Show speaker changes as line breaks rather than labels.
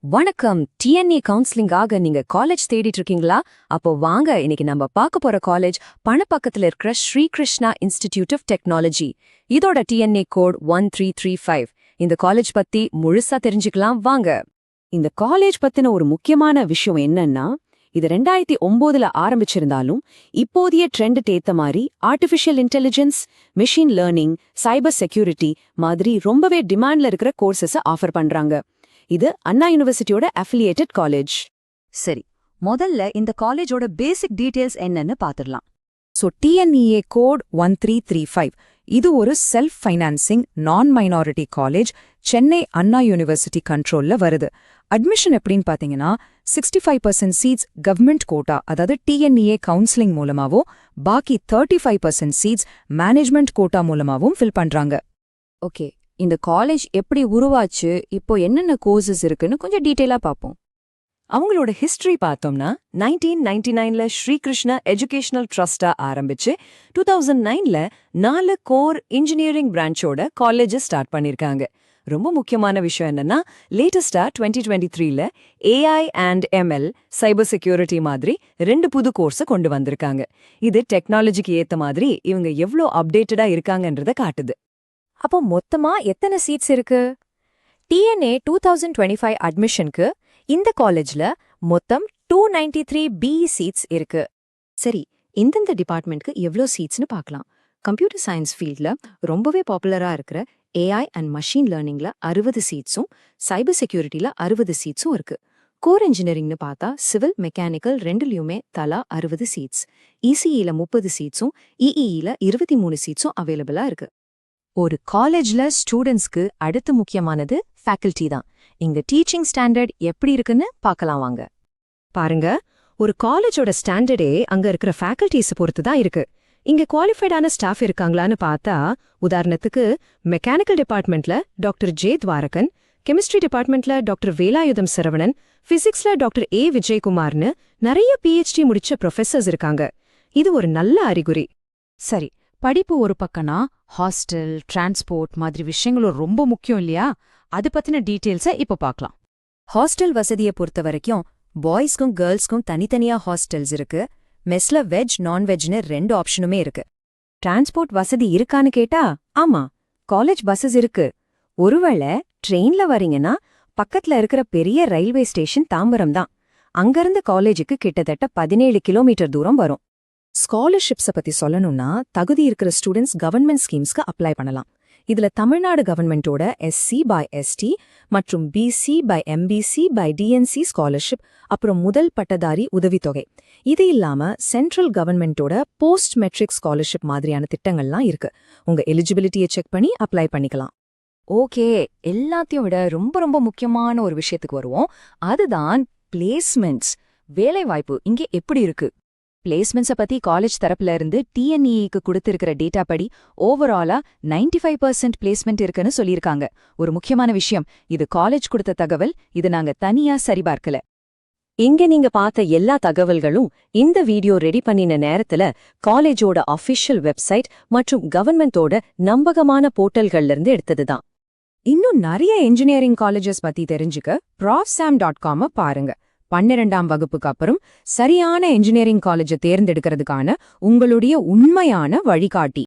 வணக்கம். டிஎன்ஏ கவுன்சிலிங்காக நீங்க காலேஜ் தேடிட்டு இருக்கீங்களா? அப்போ வாங்க, இன்னைக்கு நம்ம பார்க்க போற காலேஜ் பணப்பக்கத்துல இருக்கிற Shri Krishna institute of technology. இதோட டிஎன்ஏ கோட் 1335. இந்த காலேஜ் பத்தி முழுசா தெரிஞ்சுக்கலாம் வாங்க. இந்த காலேஜ் பத்தின ஒரு முக்கியமான விஷயம் என்னன்னா, இது 2009ல ஆரம்பிச்சிருந்தாலும் இப்போதைய ட்ரெண்டுக்கு ஏத்த மாதிரி artificial intelligence, machine learning, cyber security மாதிரி ரொம்பவே டிமாண்ட்ல இருக்கிற கோர்சஸ ஆஃபர் பண்றாங்க. இது அண்ணா யூனிவர்சிட்டியோட அஃபிலியேட்டட் காலேஜ்.
சரி, முதல்ல இந்த காலேஜோட பேசிக் டீடைல்ஸ் என்னன்னு பாத்துடலாம்.
TNEA code 1335. இது ஒரு செல்ஃப் ஃபைனான்சிங் நான் மைனாரிட்டி காலேஜ், சென்னை அண்ணா யூனிவர்சிட்டி கண்ட்ரோல்ல வருது. அட்மிஷன் எப்படின்னு பாத்தீங்கன்னா 65% சீட்ஸ் கவர்மெண்ட் கோட்டா, அதாவது டிஎன்இஏ கவுன்சிலிங் மூலமாவோ, பாக்கி 35% சீட்ஸ் மேனேஜ்மெண்ட் கோட்டா மூலமாவும் ஃபில் பண்றாங்க.
ஓகே, இந்த காலேஜ் எப்படி உருவாச்சு, இப்போ என்னென்ன கோர்சஸ் இருக்குன்னு கொஞ்சம் டீட்டெயிலா பார்ப்போம். அவங்களோட ஹிஸ்டரி பார்த்தோம்னா 1999ல ஸ்ரீகிருஷ்ணா எஜுகேஷனல் ட்ரஸ்டா ஆரம்பிச்சு 2009ல 4 கோர் இன்ஜினியரிங் பிரான்ச்சோட காலேஜஸ் ஸ்டார்ட் பண்ணிருக்காங்க. ரொம்ப முக்கியமான விஷயம் என்னன்னா, லேட்டஸ்டா 2023ல AI and ML, cyber security மாதிரி 2 புது கோர்ஸை கொண்டு வந்திருக்காங்க. இது டெக்னாலஜிக்கு ஏத்த மாதிரி இவங்க எவ்வளோ அப்டேட்டடா இருக்காங்கன்றத காட்டுது.
அப்போ மொத்தமா எத்தனை சீட்ஸ் இருக்கு? டிஎன்ஏ 2025 அட்மிஷனுக்கு இந்த காலேஜ்ல மொத்தம் 293 பிஇ சீட்ஸ் இருக்கு.
சரி, இந்தந்த டிபார்ட்மெண்ட்க்கு எவ்வளோ சீட்ஸ்னு பார்க்கலாம். கம்ப்யூட்டர் சயின்ஸ் ஃபீல்ட்ல ரொம்பவே பாப்புலரா இருக்கிற ஏஐ அண்ட் மஷின் லேர்னிங்ல 60 சீட்ஸும், சைபர் செக்யூரிட்டில 60 சீட்ஸும் இருக்கு. கோர் இன்ஜினியரிங்னு பார்த்தா சிவில், மெக்கானிக்கல் ரெண்டுலயுமே தலா 60 சீட்ஸ், இசிஇல 30 சீட்ஸும், இஇஇல 23 சீட்ஸும் அவைலபிளா இருக்கு.
ஒரு காலேஜ்ல ஸ்டூடெண்ட்ஸ்க்கு அடுத்து முக்கியமானது ஃபேக்கல்டி தான். இங்க டீச்சிங் ஸ்டாண்டர்ட் எப்படி இருக்குன்னு பார்க்கலாம் வாங்க.
பாருங்க, ஒரு காலேஜோட ஸ்டாண்டர்டே அங்க இருக்கிற ஃபேக்கல்டிஸ் பொறுத்து தான் இருக்கு. இங்க குவாலிஃபைடான ஸ்டாஃப் இருக்காங்களான்னு பார்த்தா, உதாரணத்துக்கு மெக்கானிக்கல் டிபார்ட்மெண்ட்ல டாக்டர் ஜே துவாரகன், கெமிஸ்ட்ரி டிபார்ட்மெண்ட்ல டாக்டர் வேலாயுதம் சரவணன், பிசிக்ஸ்ல டாக்டர் ஏ விஜயகுமார்னு நிறைய பிஹெச்டி முடிச்ச ப்ரொஃபசர்ஸ் இருக்காங்க. இது ஒரு நல்ல அறிகுறி.
சரி, படிப்பு ஒரு பக்கம்னா ஹாஸ்டல், டிரான்ஸ்போர்ட் மாதிரி விஷயங்களும் ரொம்ப முக்கியம் இல்லையா? அது பத்தின டீட்டெயில்ஸை இப்போ பார்க்கலாம்.
ஹாஸ்டல் வசதியை பொறுத்த வரைக்கும் பாய்ஸ்க்கும் கேர்ள்ஸ்க்கும் தனித்தனியா ஹாஸ்டல்ஸ் இருக்கு. மெஸ்ல வெஜ், நான்வெஜ்னு 2 ஆப்ஷனுமே இருக்கு. டிரான்ஸ்போர்ட் வசதி இருக்கான்னு கேட்டா ஆமா, காலேஜ் பஸ்ஸஸ் இருக்கு. ஒருவேளை ட்ரெயின்ல வரீங்கன்னா பக்கத்துல இருக்கிற பெரிய ரயில்வே ஸ்டேஷன் தாம்பரம் தான். அங்கிருந்து காலேஜுக்கு கிட்டத்தட்ட 17 கிலோமீட்டர் தூரம் வரும்.
ஸ்காலர்ஷிப்ஸை பத்தி சொல்லணும்னா, தகுதி இருக்கிற ஸ்டூடெண்ட்ஸ் கவர்மெண்ட் ஸ்கீம்ஸ்க்கு அப்ளை பண்ணலாம். இதுல தமிழ்நாடு கவர்மெண்டோட எஸ்சி பை எஸ்டி மற்றும் BC by MBC by DNC scholarship, அப்புறம் முதல் பட்டதாரி உதவித்தொகை. இது இல்லாம சென்ட்ரல் கவர்மெண்டோட போஸ்ட் மெட்ரிக் ஸ்காலர்ஷிப் மாதிரியான திட்டங்கள்லாம் இருக்கு. உங்க எலிஜிபிலிட்டியை செக் பண்ணி அப்ளை பண்ணிக்கலாம்.
ஓகே, எல்லாத்தையும் விட ரொம்ப ரொம்ப முக்கியமான ஒரு விஷயத்துக்கு வருவோம். அதுதான் பிளேஸ்மெண்ட்ஸ். வேலைவாய்ப்பு இங்கே எப்படி இருக்கு? பிளேஸ்மெண்ட்ஸை பத்தி காலேஜ் தரப்புல இருந்து டிஎன்இக்கு கொடுத்திருக்கிற டேட்டா படி ஓவராலா 95% பிளேஸ்மெண்ட் இருக்குன்னு சொல்லியிருக்காங்க. ஒரு முக்கியமான விஷயம், இது காலேஜ் கொடுத்த தகவல், இது நாங்க தனியா சரிபார்க்கல.
இங்க நீங்க பார்த்த எல்லா தகவல்களும் இந்த வீடியோ ரெடி பண்ணின நேரத்துல காலேஜோட அஃபிஷியல் வெப்சைட் மற்றும் கவர்மெண்டோட நம்பகமான போர்ட்டல்கள்ல இருந்து எடுத்ததுதான்.
இன்னும் நிறைய இன்ஜினியரிங் காலேஜஸ் பத்தி தெரிஞ்சுக்க profsam.com பாருங்க. 12ஆம் வகுப்புக்கு அப்புறம் சரியான இன்ஜினியரிங் காலேஜை தேர்ந்தெடுக்கிறதுக்கான உங்களுடைய உண்மையான வழிகாட்டி.